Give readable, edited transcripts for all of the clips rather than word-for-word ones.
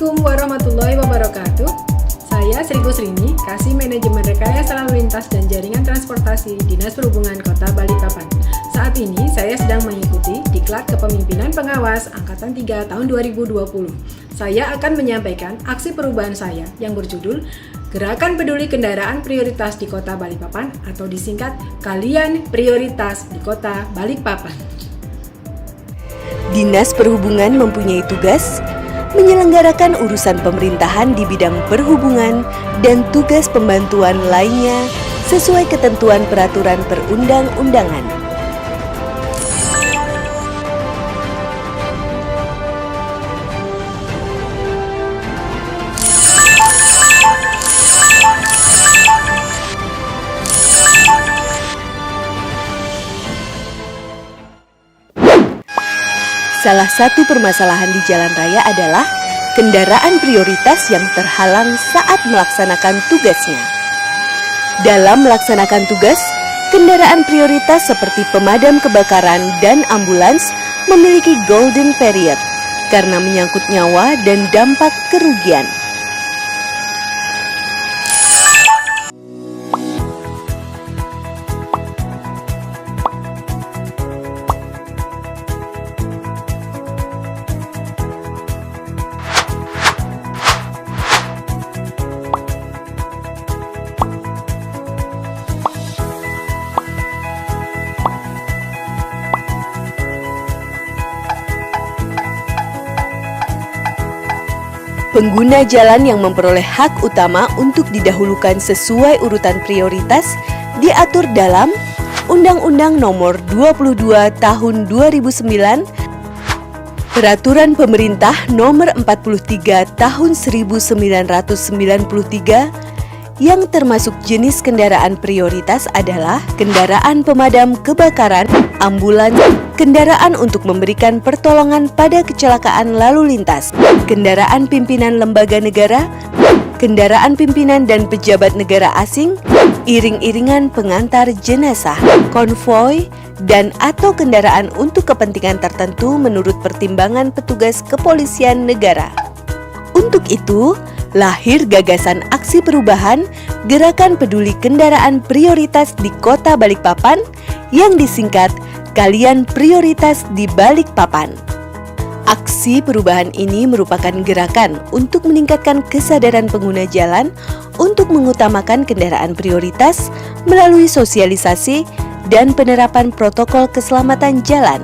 Assalamualaikum warahmatullahi wabarakatuh. Saya Sri Kusrini, Kasih Manajemen Rekayasa Lalu Lintas dan Jaringan Transportasi Dinas Perhubungan Kota Balikpapan. Saat ini saya sedang mengikuti Diklat Kepemimpinan Pengawas Angkatan 3 tahun 2020. Saya akan menyampaikan aksi perubahan saya yang berjudul Gerakan Peduli Kendaraan Prioritas di Kota Balikpapan atau disingkat Kalian Prioritas di Kota Balikpapan. Dinas Perhubungan mempunyai tugas menyelenggarakan urusan pemerintahan di bidang perhubungan dan tugas pembantuan lainnya sesuai ketentuan peraturan perundang-undangan. Salah satu permasalahan di jalan raya adalah kendaraan prioritas yang terhalang saat melaksanakan tugasnya. Dalam melaksanakan tugas, kendaraan prioritas seperti pemadam kebakaran dan ambulans memiliki golden period karena menyangkut nyawa dan dampak kerugian. Pengguna jalan yang memperoleh hak utama untuk didahulukan sesuai urutan prioritas diatur dalam Undang-Undang Nomor 22 Tahun 2009, Peraturan Pemerintah Nomor 43 Tahun 1993, yang termasuk jenis kendaraan prioritas adalah kendaraan pemadam kebakaran, ambulans, kendaraan untuk memberikan pertolongan pada kecelakaan lalu lintas, kendaraan pimpinan lembaga negara, kendaraan pimpinan dan pejabat negara asing, iring-iringan pengantar jenazah, konvoi, dan atau kendaraan untuk kepentingan tertentu menurut pertimbangan petugas kepolisian negara. Untuk itu, lahir gagasan aksi perubahan Gerakan Peduli Kendaraan Prioritas di Kota Balikpapan yang disingkat Kalian Prioritas di Balikpapan. Aksi perubahan ini merupakan gerakan untuk meningkatkan kesadaran pengguna jalan untuk mengutamakan kendaraan prioritas melalui sosialisasi dan penerapan protokol keselamatan jalan.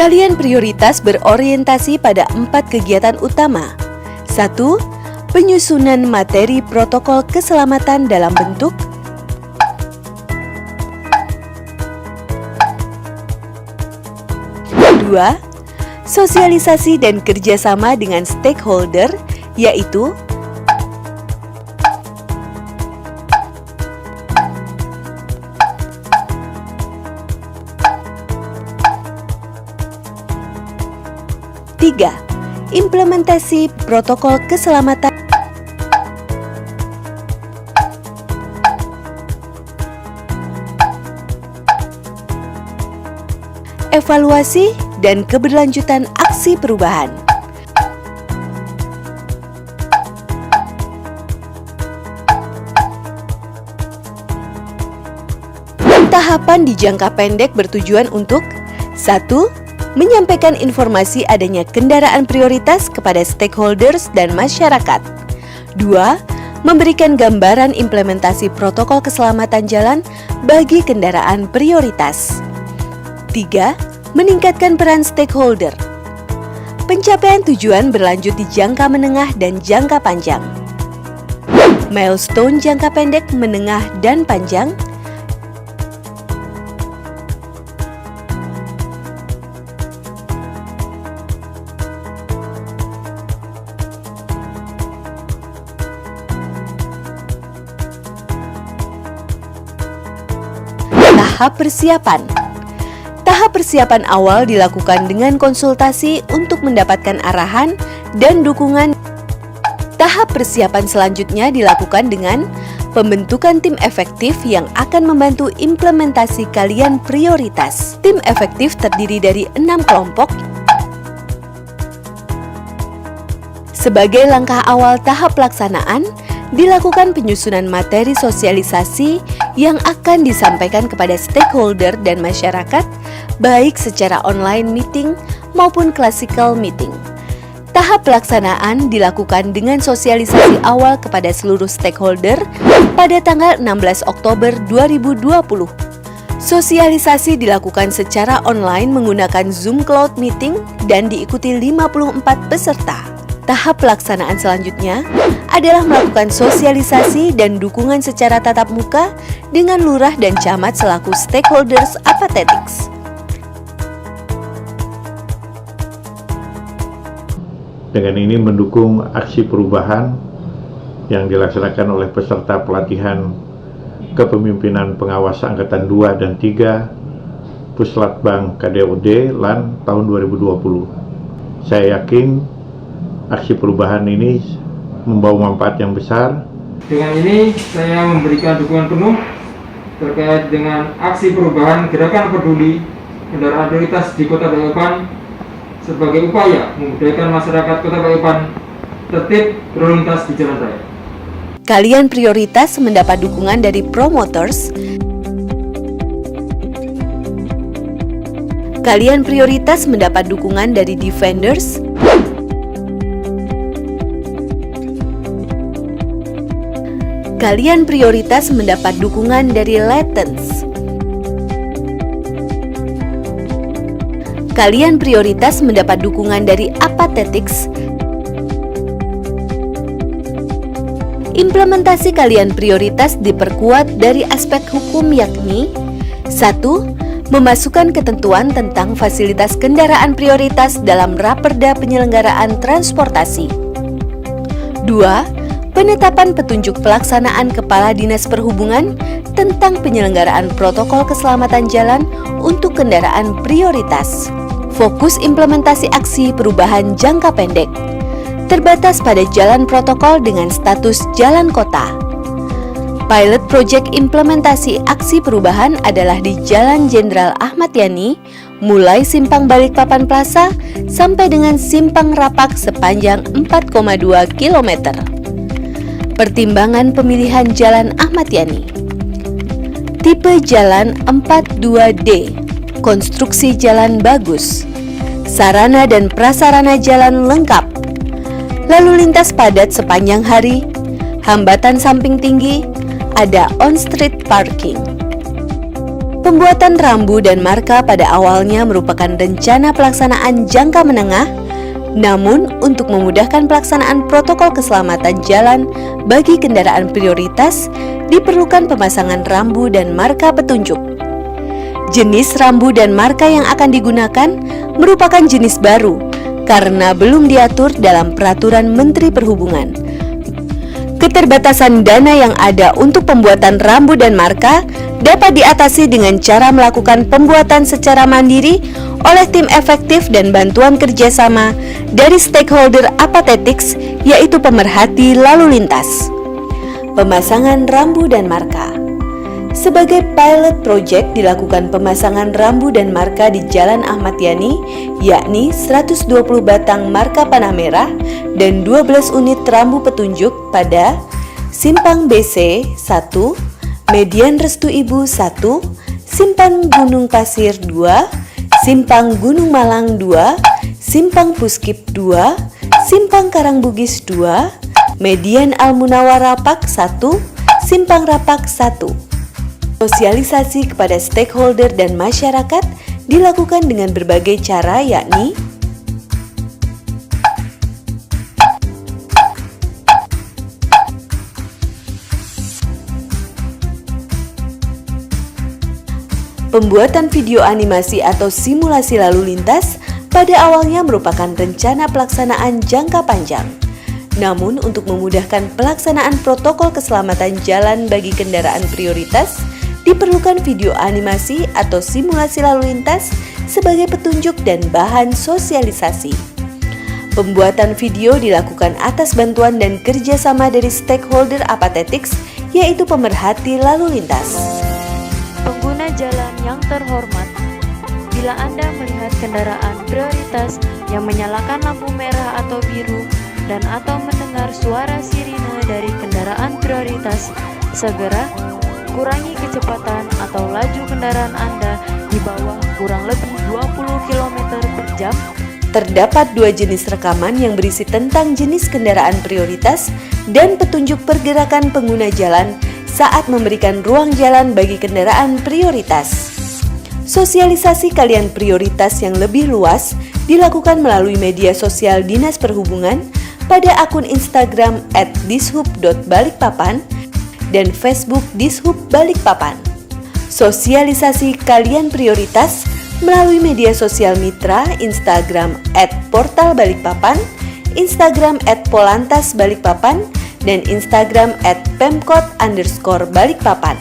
Kalian prioritas berorientasi pada 4 kegiatan utama. 1. Penyusunan materi protokol keselamatan dalam bentuk 2. Sosialisasi dan kerjasama dengan stakeholder, yaitu 3. Implementasi protokol keselamatan. Evaluasi dan keberlanjutan aksi perubahan. Tahapan di jangka pendek bertujuan untuk 1. Menyampaikan informasi adanya kendaraan prioritas kepada stakeholders dan masyarakat. 2. Memberikan gambaran implementasi protokol keselamatan jalan bagi kendaraan prioritas. 3. Meningkatkan peran stakeholder. Pencapaian tujuan berlanjut di jangka menengah dan jangka panjang. Milestone jangka pendek, menengah, dan panjang. Tahap persiapan. Tahap persiapan awal dilakukan dengan konsultasi untuk mendapatkan arahan dan dukungan. Tahap persiapan selanjutnya dilakukan dengan pembentukan tim efektif yang akan membantu implementasi kalian prioritas. Tim efektif terdiri dari 6 kelompok. Sebagai langkah awal tahap pelaksanaan, dilakukan penyusunan materi sosialisasi yang akan disampaikan kepada stakeholder dan masyarakat, baik secara online meeting maupun classical meeting. Tahap pelaksanaan dilakukan dengan sosialisasi awal kepada seluruh stakeholder pada tanggal 16 Oktober 2020. Sosialisasi dilakukan secara online menggunakan Zoom Cloud Meeting dan diikuti 54 peserta. Tahap pelaksanaan selanjutnya adalah melakukan sosialisasi dan dukungan secara tatap muka dengan lurah dan camat selaku stakeholders Apatetics. Dengan ini mendukung aksi perubahan yang dilaksanakan oleh peserta pelatihan Kepemimpinan Pengawas Angkatan 2 dan 3 Puslatbang KDOD LAN tahun 2020. Saya yakin aksi perubahan ini membawa manfaat yang besar. Dengan ini saya memberikan dukungan penuh terkait dengan aksi perubahan Gerakan Peduli Kendaraan Prioritas di Kota Balikpapan sebagai upaya memudahkan masyarakat Kota Balikpapan tertib berlintas di jalan raya. Kalian prioritas mendapat dukungan dari promoters. Kalian prioritas mendapat dukungan dari defenders. Kalian prioritas mendapat dukungan dari latents. Kalian prioritas mendapat dukungan dari Apatetics. Implementasi kalian prioritas diperkuat dari aspek hukum yakni 1. Memasukkan ketentuan tentang fasilitas kendaraan prioritas dalam Raperda Penyelenggaraan Transportasi. 2. Penetapan petunjuk pelaksanaan Kepala Dinas Perhubungan tentang penyelenggaraan protokol keselamatan jalan untuk kendaraan prioritas. Fokus implementasi aksi perubahan jangka pendek. Terbatas pada jalan protokol dengan status jalan kota. Pilot project implementasi aksi perubahan adalah di Jalan Jenderal Ahmad Yani, mulai Simpang Balikpapan Plaza sampai dengan Simpang Rapak sepanjang 4,2 km. Pertimbangan pemilihan Jalan Ahmad Yani. Tipe jalan 42D. Konstruksi jalan bagus. Sarana dan prasarana jalan lengkap. Lalu lintas padat sepanjang hari. Hambatan samping tinggi. Ada on-street parking. Pembuatan rambu dan marka pada awalnya merupakan rencana pelaksanaan jangka menengah. Namun, untuk memudahkan pelaksanaan protokol keselamatan jalan bagi kendaraan prioritas, diperlukan pemasangan rambu dan marka petunjuk. Jenis rambu dan marka yang akan digunakan merupakan jenis baru karena belum diatur dalam Peraturan Menteri Perhubungan. Keterbatasan dana yang ada untuk pembuatan rambu dan marka dapat diatasi dengan cara melakukan pembuatan secara mandiri oleh tim efektif dan bantuan kerjasama dari stakeholder Apatetics, yaitu pemerhati lalu lintas. Pemasangan rambu dan marka. Sebagai pilot project dilakukan pemasangan rambu dan marka di Jalan Ahmad Yani, yakni 120 batang marka panah merah dan 12 unit rambu petunjuk pada Simpang BC 1, Median Restu Ibu 1, Simpang Gunung Pasir 2, Simpang Gunung Malang 2, Simpang Puskip 2, Simpang Karangbugis 2, Median Al-Munawar Rapak 1, Simpang Rapak 1. Sosialisasi kepada stakeholder dan masyarakat dilakukan dengan berbagai cara, yakni pembuatan video animasi atau simulasi lalu lintas pada awalnya merupakan rencana pelaksanaan jangka panjang. Namun, untuk memudahkan pelaksanaan protokol keselamatan jalan bagi kendaraan prioritas, diperlukan video animasi atau simulasi lalu lintas sebagai petunjuk dan bahan sosialisasi. Pembuatan video dilakukan atas bantuan dan kerjasama dari stakeholder Apatetics, yaitu pemerhati lalu lintas. Pengguna jalan yang terhormat, bila Anda melihat kendaraan prioritas yang menyalakan lampu merah atau biru dan atau mendengar suara sirine dari kendaraan prioritas, segera kurangi kecepatan atau laju kendaraan Anda di bawah kurang lebih 20 km per jam. Terdapat 2 jenis rekaman yang berisi tentang jenis kendaraan prioritas dan petunjuk pergerakan pengguna jalan saat memberikan ruang jalan bagi kendaraan prioritas. Sosialisasi kalian prioritas yang lebih luas dilakukan melalui media sosial Dinas Perhubungan pada akun Instagram @dishub.balikpapan dan Facebook Dishub Balikpapan. Sosialisasi kalian prioritas melalui media sosial mitra Instagram @portalbalikpapan, Instagram @polantasbalikpapan, dan Instagram @pemkot_balikpapan.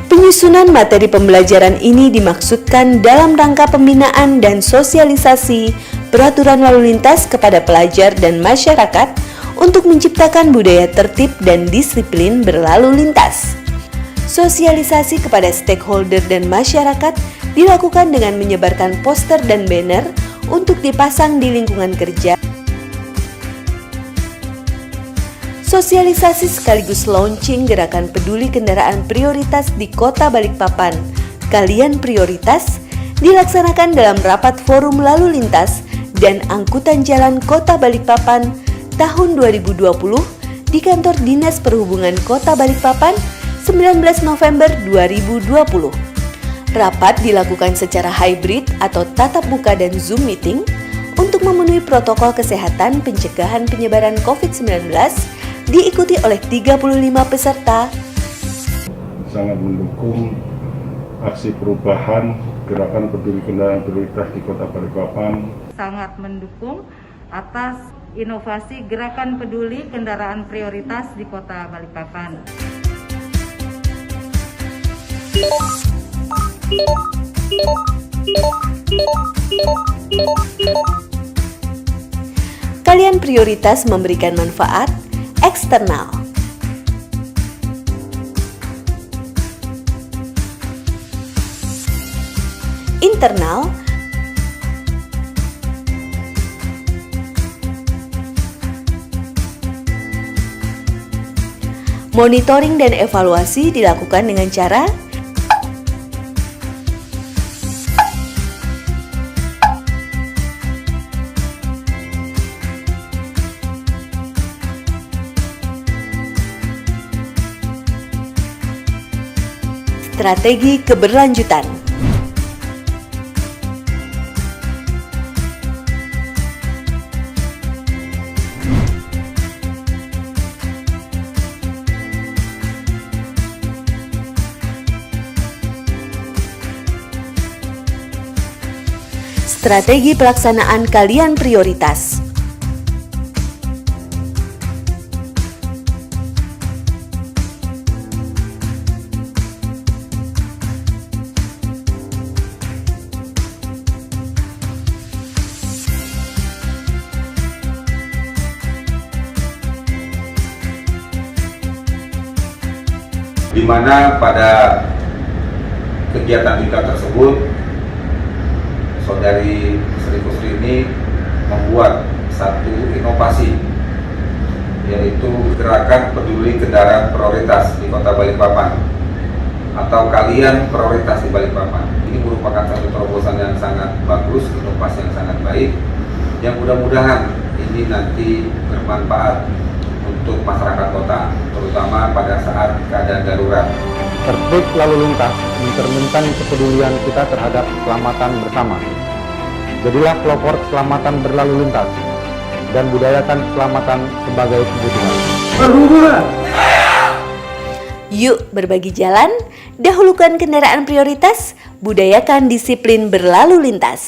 Penyusunan materi pembelajaran ini dimaksudkan dalam rangka pembinaan dan sosialisasi peraturan lalu lintas kepada pelajar dan masyarakat untuk menciptakan budaya tertib dan disiplin berlalu lintas. Sosialisasi kepada stakeholder dan masyarakat dilakukan dengan menyebarkan poster dan banner untuk dipasang di lingkungan kerja. Sosialisasi sekaligus launching gerakan peduli kendaraan prioritas di Kota Balikpapan, Kalian Prioritas, dilaksanakan dalam rapat forum lalu lintas dan angkutan jalan Kota Balikpapan tahun 2020 di kantor Dinas Perhubungan Kota Balikpapan 19 November 2020. Rapat dilakukan secara hybrid atau tatap muka dan Zoom meeting untuk memenuhi protokol kesehatan pencegahan penyebaran COVID-19, diikuti oleh 35 peserta. Sangat mendukung aksi perubahan gerakan peduli kendaraan prioritas di Kota Balikpapan. Sangat mendukung atas inovasi gerakan peduli kendaraan prioritas di Kota Balikpapan. Kalian Prioritas memberikan manfaat eksternal. Internal, monitoring dan evaluasi dilakukan dengan cara strategi keberlanjutan. Strategi pelaksanaan kalian prioritas. Di mana pada kegiatan tingkat tersebut Saudari Sri Kusrini membuat satu inovasi, yaitu gerakan peduli kendaraan prioritas di Kota Balikpapan atau Kalian Prioritas di Balikpapan. Ini merupakan satu terobosan yang sangat bagus, inovasi yang sangat baik, yang mudah-mudahan ini nanti bermanfaat untuk masyarakat kota, terutama pada saat keadaan darurat. Tertib lalu lintas mencerminkan kepedulian kita terhadap keselamatan bersama. Jadilah pelopor keselamatan berlalu lintas dan budayakan keselamatan sebagai kebutuhan. Perhubungan. Yuk berbagi jalan, dahulukan kendaraan prioritas, budayakan disiplin berlalu lintas.